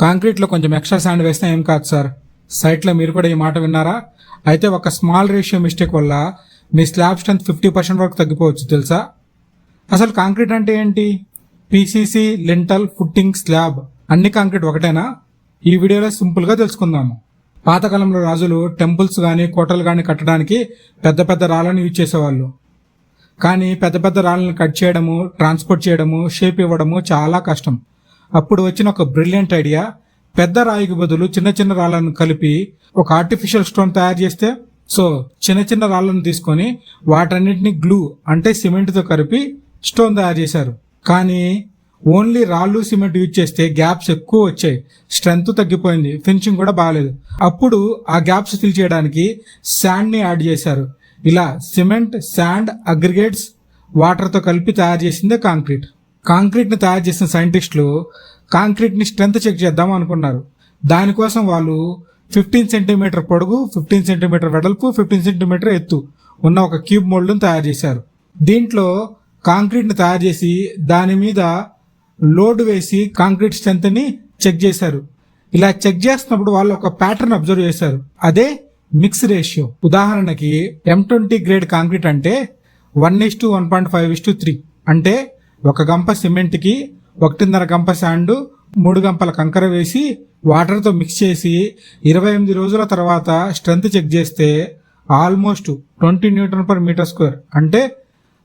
కాంక్రీట్లో కొంచెం extra sand వేస్తే ఏం కాదు సార్. సైట్లో మీరు కూడా ఈ మాట విన్నారా? అయితే ఒక స్మాల్ రేషియో మిస్టేక్ వల్ల మీ స్లాబ్ స్ట్రెంత్ 50% వరకు తగ్గిపోవచ్చు తెలుసా? అసలు కాంక్రీట్ అంటే ఏంటి? పీసీసీ, లింటల్, ఫుట్టింగ్, స్లాబ్ అన్ని కాంక్రీట్ ఒకటేనా? ఈ వీడియోలో సింపుల్గా తెలుసుకుందాము. పాతకాలంలో రాజులు టెంపుల్స్ కానీ కోటలు కానీ కట్టడానికి పెద్ద పెద్ద రాళ్ళను యూజ్ చేసేవాళ్ళు. కానీ పెద్ద పెద్ద రాళ్ళని కట్ చేయడము, ట్రాన్స్పోర్ట్ చేయడము, షేప్ ఇవ్వడము చాలా కష్టం. అప్పుడు వచ్చిన ఒక బ్రిలియంట్ ఐడియా, పెద్ద రాయికి బదులు చిన్న చిన్న రాళ్లను కలిపి ఒక ఆర్టిఫిషియల్ స్టోన్ తయారు చేస్తే. సో చిన్న చిన్న రాళ్లను తీసుకొని వాటన్నిటిని గ్లూ అంటే సిమెంట్తో కలిపి స్టోన్ తయారు చేశారు. కానీ ఓన్లీ రాళ్ళు సిమెంట్ యూజ్ చేస్తే గ్యాప్స్ ఎక్కువ వచ్చాయి, స్ట్రెంగ్త్ తగ్గిపోయింది, ఫినిషింగ్ కూడా బాగాలేదు. అప్పుడు ఆ గ్యాప్స్ ఫిల్ చేయడానికి శాండ్ని యాడ్ చేశారు. ఇలా సిమెంట్, శాండ్, అగ్రిగేట్స్, వాటర్తో కలిపి తయారు చేసిందే కాంక్రీట్. కాంక్రీట్ని తయారు చేసిన సైంటిస్టులు కాంక్రీట్ని స్ట్రెంగ్త్ చెక్ చేద్దాం అనుకున్నారు. దానికోసం వాళ్ళు 15 సెంటీమీటర్ పొడుగు, 15 సెంటీమీటర్ వెడల్పు, 15 సెంటీమీటర్ ఎత్తు ఉన్న ఒక క్యూబ్ మోల్డ్ను తయారు చేశారు. దీంట్లో కాంక్రీట్ని తయారు చేసి దాని మీద లోడ్ వేసి కాంక్రీట్ స్ట్రెంగ్త్ని చెక్ చేశారు. ఇలా చెక్ చేస్తున్నప్పుడు వాళ్ళు ఒక ప్యాటర్న్ అబ్జర్వ్ చేశారు. అదే మిక్స్ రేషియో. ఉదాహరణకి M20 గ్రేడ్ కాంక్రీట్ అంటే 1:1.5:3. అంటే ఒక గంప సిమెంట్కి 1.5 గంప శాండ్, 3 గంపల కంకర వేసి వాటర్తో మిక్స్ చేసి 28 రోజుల తర్వాత స్ట్రెంగ్త్ చెక్ చేస్తే ఆల్మోస్ట్ 20 Nm/m², అంటే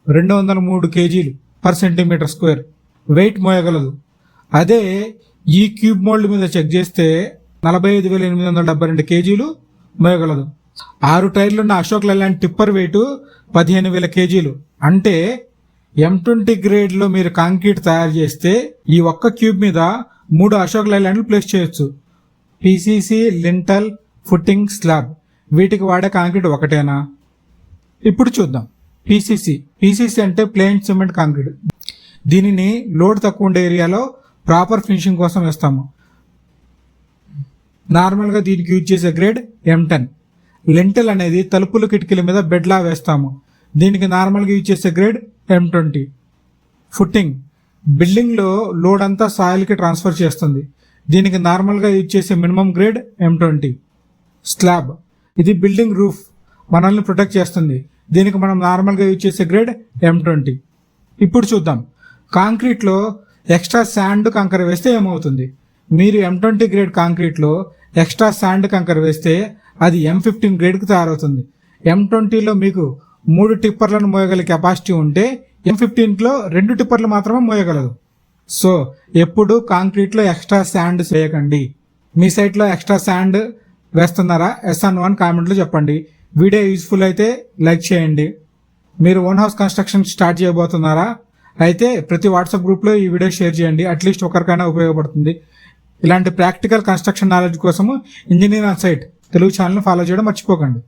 203 kgs per cm² వెయిట్ మోయగలదు. అదే ఈ క్యూబ్ మోల్డ్ మీద చెక్ చేస్తే 45,872 kgs మోయగలదు. 6 టైర్లున్న Ashok Leyland tipper weight 15,000 kgs. అంటే M20 గ్రేడ్లో మీరు కాంక్రీట్ తయారు చేస్తే ఈ ఒక్క క్యూబ్ మీద 3 అశోక్ లైలాండ్లు ప్లేస్ చేయొచ్చు. పీసీసీ, లింటల్, ఫుట్టింగ్, స్లాబ్ వీటికి వాడే కాంక్రీట్ ఒకటేనా? ఇప్పుడు చూద్దాం. పీసీసీ అంటే ప్లెయిన్ సిమెంట్ కాంక్రీట్. దీనిని లోడ్ తక్కువ ఉండే ఏరియాలో ప్రాపర్ ఫినిషింగ్ కోసం వేస్తాము. నార్మల్గా దీనికి యూజ్ చేసే గ్రేడ్ M10. లింటల్ అనేది తలుపులు, కిటికీల మీద బెడ్లా వేస్తాము. దీనికి నార్మల్గా యూజ్ చేసే గ్రేడ్ M20. ఫుట్టింగ్ బిల్డింగ్లో లోడ్ అంతా సాయిల్కి ట్రాన్స్ఫర్ చేస్తుంది. దీనికి నార్మల్గా యూజ్ చేసే మినిమం గ్రేడ్ M20. స్లాబ్ ఇది బిల్డింగ్ రూఫ్, మనల్ని ప్రొటెక్ట్ చేస్తుంది. దీనికి మనం నార్మల్గా యూజ్ చేసే గ్రేడ్ M20. ఇప్పుడు చూద్దాం, కాంక్రీట్లో ఎక్స్ట్రా శాండ్, కంకర వేస్తే ఏమవుతుంది? మీరు M20 గ్రేడ్ కాంక్రీట్లో ఎక్స్ట్రా శాండ్, కంకర వేస్తే అది M15 గ్రేడ్కి తయారవుతుంది. M20లో మీకు 3 టిప్పర్లను మోయగల కెపాసిటీ ఉంటే M15లో 2 టిప్పర్లు మాత్రమే మోయగలదు. సో ఎప్పుడు కాంక్రీట్లో ఎక్స్ట్రా శాండ్ వేయకండి. మీ సైట్లో ఎక్స్ట్రా శాండ్ వేస్తున్నారా? SN1 కామెంట్లో చెప్పండి. వీడియో యూజ్ఫుల్ అయితే లైక్ చేయండి. మీరు ఓన్ హౌస్ కన్స్ట్రక్షన్ స్టార్ట్ చేయబోతున్నారా? అయితే ప్రతి వాట్సాప్ గ్రూప్లో ఈ వీడియో షేర్ చేయండి. అట్లీస్ట్ ఒకరికైనా ఉపయోగపడుతుంది. ఇలాంటి ప్రాక్టికల్ కన్స్ట్రక్షన్ నాలెడ్జ్ కోసము ఇంజనీర్ ఆన్ సైట్ తెలుగు ఛానల్ని ఫాలో చేయడం మర్చిపోకండి.